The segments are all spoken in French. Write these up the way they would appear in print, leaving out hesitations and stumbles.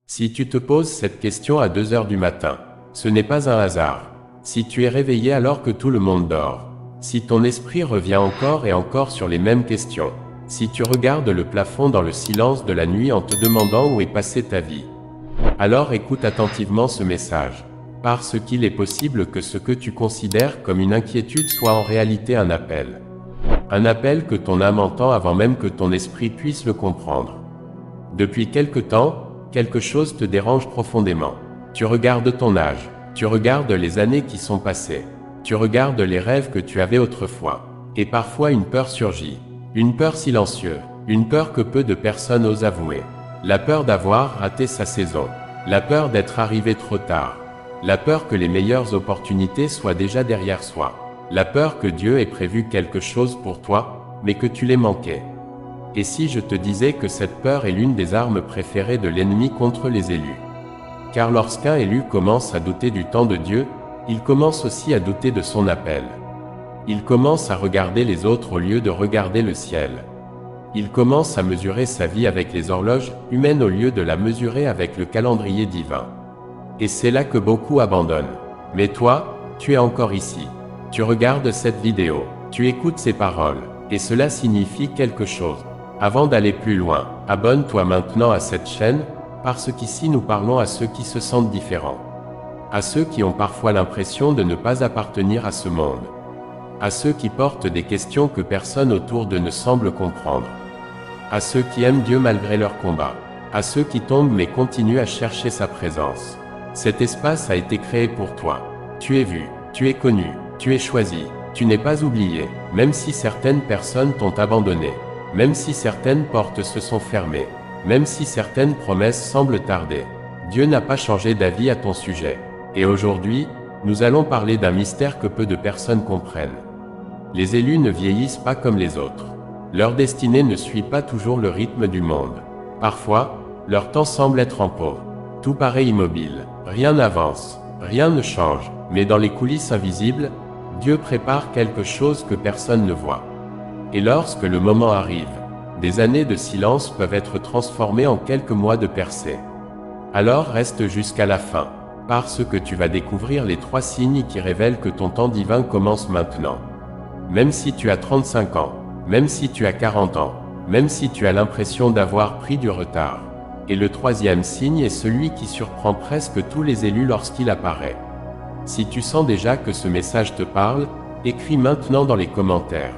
Si tu te poses cette question à 2 heures du matin, ce n'est pas un hasard. Si tu es réveillé alors que tout le monde dort, si ton esprit revient encore et encore sur les mêmes questions, si tu regardes le plafond dans le silence de la nuit en te demandant où est passée ta vie, alors écoute attentivement ce message, parce qu'il est possible que ce que tu considères comme une inquiétude soit en réalité un appel. Un appel que ton âme entend avant même que ton esprit puisse le comprendre. Depuis quelque temps, quelque chose te dérange profondément. Tu regardes ton âge, tu regardes les années qui sont passées, tu regardes les rêves que tu avais autrefois, et parfois une peur surgit, une peur silencieuse, une peur que peu de personnes osent avouer, la peur d'avoir raté sa saison, la peur d'être arrivé trop tard, la peur que les meilleures opportunités soient déjà derrière soi, la peur que Dieu ait prévu quelque chose pour toi, mais que tu l'aies manqué. Et si je te disais que cette peur est l'une des armes préférées de l'ennemi contre les élus? Car lorsqu'un élu commence à douter du temps de Dieu, il commence aussi à douter de son appel. Il commence à regarder les autres au lieu de regarder le ciel. Il commence à mesurer sa vie avec les horloges humaines au lieu de la mesurer avec le calendrier divin. Et c'est là que beaucoup abandonnent. Mais toi, tu es encore ici. Tu regardes cette vidéo, tu écoutes ces paroles, et cela signifie quelque chose. Avant d'aller plus loin, abonne-toi maintenant à cette chaîne, parce qu'ici nous parlons à ceux qui se sentent différents. À ceux qui ont parfois l'impression de ne pas appartenir à ce monde. À ceux qui portent des questions que personne autour d'eux ne semble comprendre. À ceux qui aiment Dieu malgré leur combat. À ceux qui tombent mais continuent à chercher sa présence. Cet espace a été créé pour toi. Tu es vu, tu es connu, tu es choisi, tu n'es pas oublié, même si certaines personnes t'ont abandonné. Même si certaines portes se sont fermées, même si certaines promesses semblent tarder, Dieu n'a pas changé d'avis à ton sujet. Et aujourd'hui, nous allons parler d'un mystère que peu de personnes comprennent. Les élus ne vieillissent pas comme les autres. Leur destinée ne suit pas toujours le rythme du monde. Parfois, leur temps semble être en pause. Tout paraît immobile, rien n'avance, rien ne change, mais dans les coulisses invisibles, Dieu prépare quelque chose que personne ne voit. Et lorsque le moment arrive, des années de silence peuvent être transformées en quelques mois de percée. Alors reste jusqu'à la fin, parce que tu vas découvrir les 3 signes qui révèlent que ton temps divin commence maintenant. Même si tu as 35 ans, même si tu as 40 ans, même si tu as l'impression d'avoir pris du retard. Et le 3e signe est celui qui surprend presque tous les élus lorsqu'il apparaît. Si tu sens déjà que ce message te parle, écris maintenant dans les commentaires.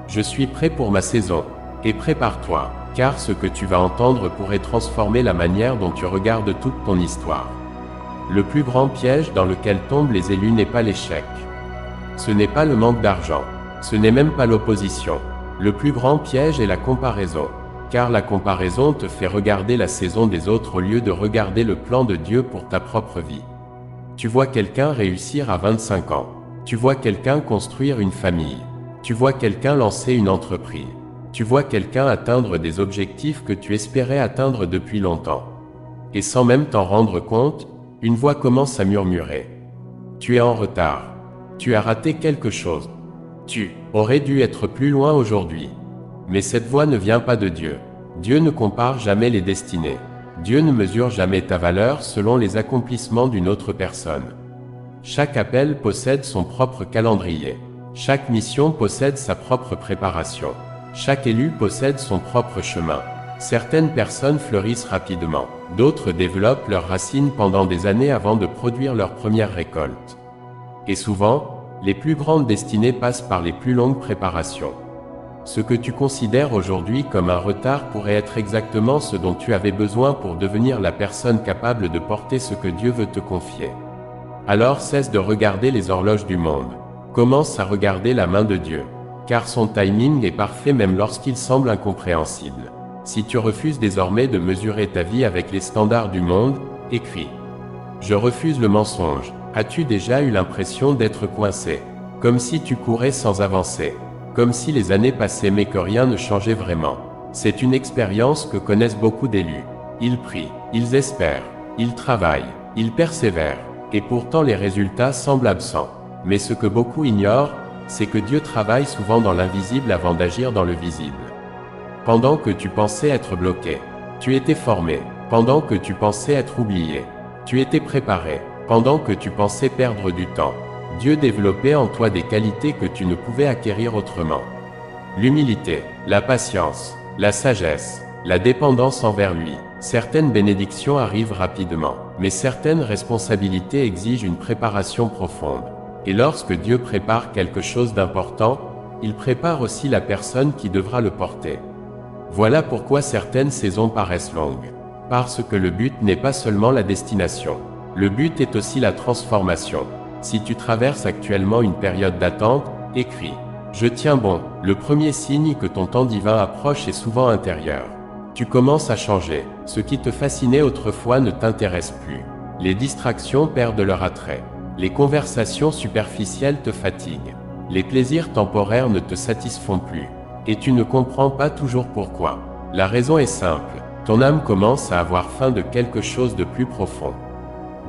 Je suis prêt pour ma saison, et prépare-toi, car ce que tu vas entendre pourrait transformer la manière dont tu regardes toute ton histoire. Le plus grand piège dans lequel tombent les élus n'est pas l'échec. Ce n'est pas le manque d'argent, ce n'est même pas l'opposition. Le plus grand piège est la comparaison, car la comparaison te fait regarder la saison des autres au lieu de regarder le plan de Dieu pour ta propre vie. Tu vois quelqu'un réussir à 25 ans, tu vois quelqu'un construire une famille. Tu vois quelqu'un lancer une entreprise. Tu vois quelqu'un atteindre des objectifs que tu espérais atteindre depuis longtemps. Et sans même t'en rendre compte, une voix commence à murmurer. Tu es en retard. Tu as raté quelque chose. Tu aurais dû être plus loin aujourd'hui. Mais cette voix ne vient pas de Dieu. Dieu ne compare jamais les destinées. Dieu ne mesure jamais ta valeur selon les accomplissements d'une autre personne. Chaque appel possède son propre calendrier. Chaque mission possède sa propre préparation. Chaque élu possède son propre chemin. Certaines personnes fleurissent rapidement, d'autres développent leurs racines pendant des années avant de produire leur première récolte. Et souvent, les plus grandes destinées passent par les plus longues préparations. Ce que tu considères aujourd'hui comme un retard pourrait être exactement ce dont tu avais besoin pour devenir la personne capable de porter ce que Dieu veut te confier. Alors cesse de regarder les horloges du monde. Commence à regarder la main de Dieu, car son timing est parfait même lorsqu'il semble incompréhensible. Si tu refuses désormais de mesurer ta vie avec les standards du monde, écris. Je refuse le mensonge. As-tu déjà eu l'impression d'être coincé? Comme si tu courais sans avancer. Comme si les années passaient mais que rien ne changeait vraiment. C'est une expérience que connaissent beaucoup d'élus. Ils prient, ils espèrent, ils travaillent, ils persévèrent, et pourtant les résultats semblent absents. Mais ce que beaucoup ignorent, c'est que Dieu travaille souvent dans l'invisible avant d'agir dans le visible. Pendant que tu pensais être bloqué, tu étais formé, pendant que tu pensais être oublié. Tu étais préparé, pendant que tu pensais perdre du temps. Dieu développait en toi des qualités que tu ne pouvais acquérir autrement. L'humilité, la patience, la sagesse, la dépendance envers lui. Certaines bénédictions arrivent rapidement, mais certaines responsabilités exigent une préparation profonde. Et lorsque Dieu prépare quelque chose d'important, il prépare aussi la personne qui devra le porter. Voilà pourquoi certaines saisons paraissent longues. Parce que le but n'est pas seulement la destination. Le but est aussi la transformation. Si tu traverses actuellement une période d'attente, écris « Je tiens bon ». Le premier signe que ton temps divin approche est souvent intérieur. Tu commences à changer. Ce qui te fascinait autrefois ne t'intéresse plus. Les distractions perdent leur attrait. Les conversations superficielles te fatiguent. Les plaisirs temporaires ne te satisfont plus. Et tu ne comprends pas toujours pourquoi. La raison est simple. Ton âme commence à avoir faim de quelque chose de plus profond.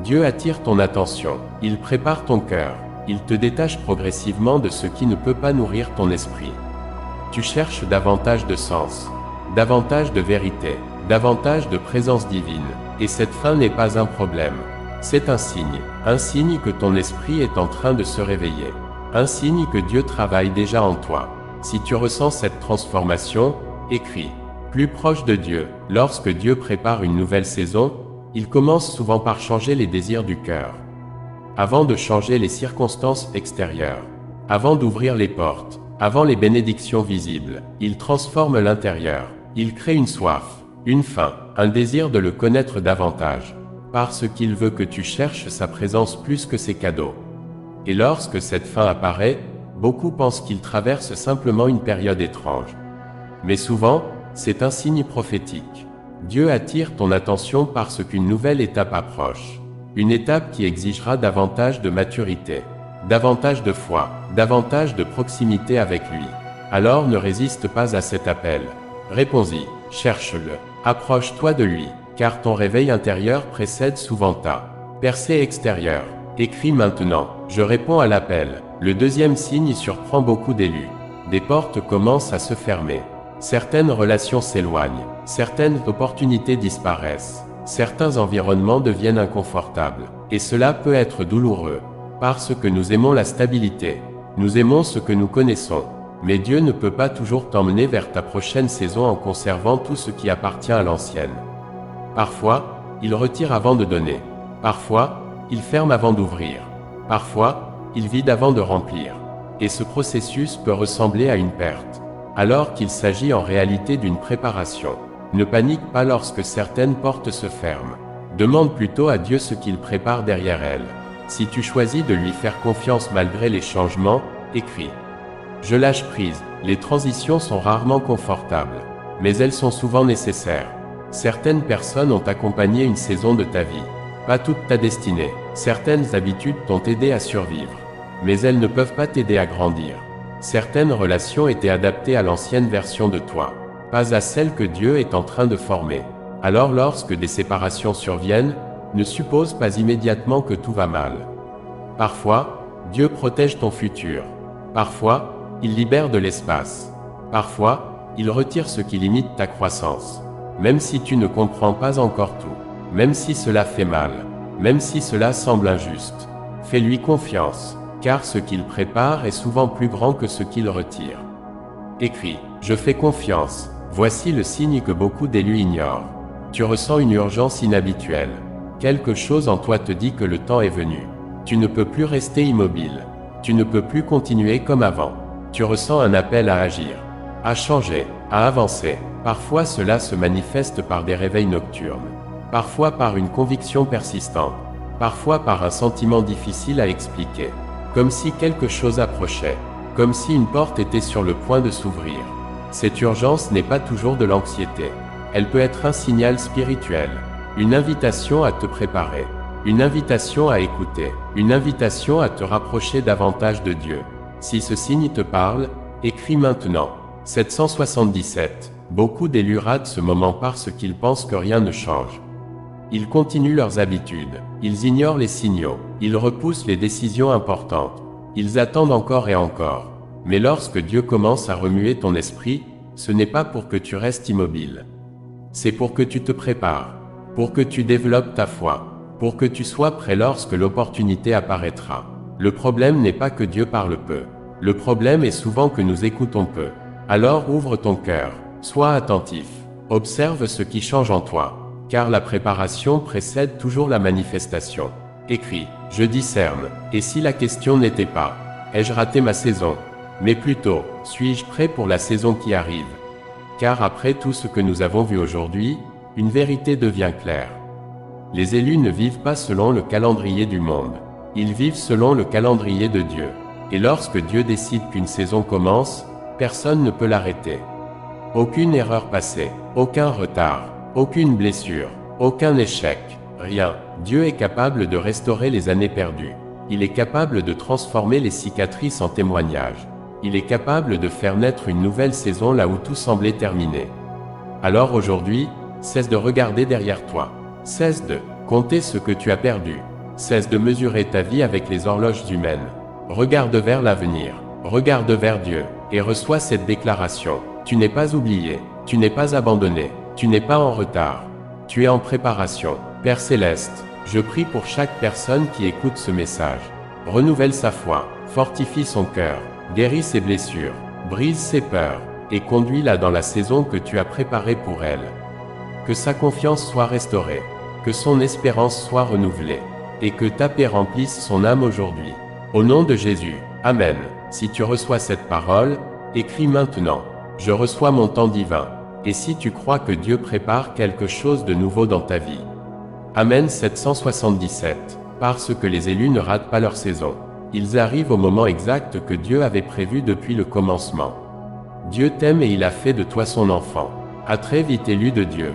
Dieu attire ton attention. Il prépare ton cœur. Il te détache progressivement de ce qui ne peut pas nourrir ton esprit. Tu cherches davantage de sens, davantage de vérité, davantage de présence divine. Et cette faim n'est pas un problème. C'est un signe que ton esprit est en train de se réveiller. Un signe que Dieu travaille déjà en toi. Si tu ressens cette transformation, écris « Plus proche de Dieu ». Lorsque Dieu prépare une nouvelle saison, il commence souvent par changer les désirs du cœur. Avant de changer les circonstances extérieures, avant d'ouvrir les portes, avant les bénédictions visibles, il transforme l'intérieur. Il crée une soif, une faim, un désir de le connaître davantage. Parce qu'il veut que tu cherches sa présence plus que ses cadeaux. Et lorsque cette faim apparaît, beaucoup pensent qu'il traverse simplement une période étrange. Mais souvent, c'est un signe prophétique. Dieu attire ton attention parce qu'une nouvelle étape approche. Une étape qui exigera davantage de maturité, davantage de foi, davantage de proximité avec lui. Alors ne résiste pas à cet appel. Réponds-y, cherche-le, approche-toi de lui, car ton réveil intérieur précède souvent ta percée extérieure. Écris maintenant, je réponds à l'appel. Le deuxième signe surprend beaucoup d'élus. Des portes commencent à se fermer. Certaines relations s'éloignent, certaines opportunités disparaissent, certains environnements deviennent inconfortables. Et cela peut être douloureux, parce que nous aimons la stabilité, nous aimons ce que nous connaissons. Mais Dieu ne peut pas toujours t'emmener vers ta prochaine saison en conservant tout ce qui appartient à l'ancienne. Parfois, il retire avant de donner. Parfois, il ferme avant d'ouvrir. Parfois, il vide avant de remplir. Et ce processus peut ressembler à une perte, alors qu'il s'agit en réalité d'une préparation. Ne panique pas lorsque certaines portes se ferment. Demande plutôt à Dieu ce qu'il prépare derrière elles. Si tu choisis de lui faire confiance malgré les changements, écris. Je lâche prise. Les transitions sont rarement confortables, mais elles sont souvent nécessaires. Certaines personnes ont accompagné une saison de ta vie, pas toute ta destinée. Certaines habitudes t'ont aidé à survivre, mais elles ne peuvent pas t'aider à grandir. Certaines relations étaient adaptées à l'ancienne version de toi, pas à celle que Dieu est en train de former. Alors lorsque des séparations surviennent, ne suppose pas immédiatement que tout va mal. Parfois, Dieu protège ton futur. Parfois, il libère de l'espace. Parfois, il retire ce qui limite ta croissance. Même si tu ne comprends pas encore tout, même si cela fait mal, même si cela semble injuste, fais-lui confiance, car ce qu'il prépare est souvent plus grand que ce qu'il retire. Écris, je fais confiance. Voici le signe que beaucoup d'élus ignorent. Tu ressens une urgence inhabituelle. Quelque chose en toi te dit que le temps est venu. Tu ne peux plus rester immobile. Tu ne peux plus continuer comme avant. Tu ressens un appel à agir, à changer, à avancer. Parfois cela se manifeste par des réveils nocturnes. Parfois par une conviction persistante. Parfois par un sentiment difficile à expliquer. Comme si quelque chose approchait. Comme si une porte était sur le point de s'ouvrir. Cette urgence n'est pas toujours de l'anxiété. Elle peut être un signal spirituel. Une invitation à te préparer. Une invitation à écouter. Une invitation à te rapprocher davantage de Dieu. Si ce signe te parle, écris maintenant. 777. Beaucoup d'élus ratent ce moment parce qu'ils pensent que rien ne change. Ils continuent leurs habitudes. Ils ignorent les signaux. Ils repoussent les décisions importantes. Ils attendent encore et encore. Mais lorsque Dieu commence à remuer ton esprit, ce n'est pas pour que tu restes immobile. C'est pour que tu te prépares. pour que tu développes ta foi, pour que tu sois prêt lorsque l'opportunité apparaîtra. Le problème n'est pas que Dieu parle peu. Le problème est souvent que nous écoutons peu. Alors ouvre ton cœur, sois attentif, observe ce qui change en toi, car la préparation précède toujours la manifestation. Écris, je discerne, et si la question n'était pas, ai-je raté ma saison? Mais plutôt, suis-je prêt pour la saison qui arrive? Car après tout ce que nous avons vu aujourd'hui, une vérité devient claire. Les élus ne vivent pas selon le calendrier du monde. Ils vivent selon le calendrier de Dieu. Et lorsque Dieu décide qu'une saison commence, personne ne peut l'arrêter. Aucune erreur passée, aucun retard, aucune blessure, aucun échec, rien. Dieu est capable de restaurer les années perdues. Il est capable de transformer les cicatrices en témoignages. Il est capable de faire naître une nouvelle saison là où tout semblait terminé. Alors aujourd'hui, cesse de regarder derrière toi. Cesse de compter ce que tu as perdu. Cesse de mesurer ta vie avec les horloges humaines. Regarde vers l'avenir. Regarde vers Dieu, et reçois cette déclaration. Tu n'es pas oublié. Tu n'es pas abandonné. Tu n'es pas en retard. Tu es en préparation. Père Céleste, je prie pour chaque personne qui écoute ce message. Renouvelle sa foi, fortifie son cœur, guéris ses blessures, brise ses peurs, et conduis-la dans la saison que tu as préparée pour elle. Que sa confiance soit restaurée, que son espérance soit renouvelée, et que ta paix remplisse son âme aujourd'hui. Au nom de Jésus, Amen. Si tu reçois cette parole, écris maintenant, je reçois mon temps divin. Et si tu crois que Dieu prépare quelque chose de nouveau dans ta vie. Amen 777. Parce que les élus ne ratent pas leur saison. Ils arrivent au moment exact que Dieu avait prévu depuis le commencement. Dieu t'aime et il a fait de toi son enfant. À très vite élu de Dieu.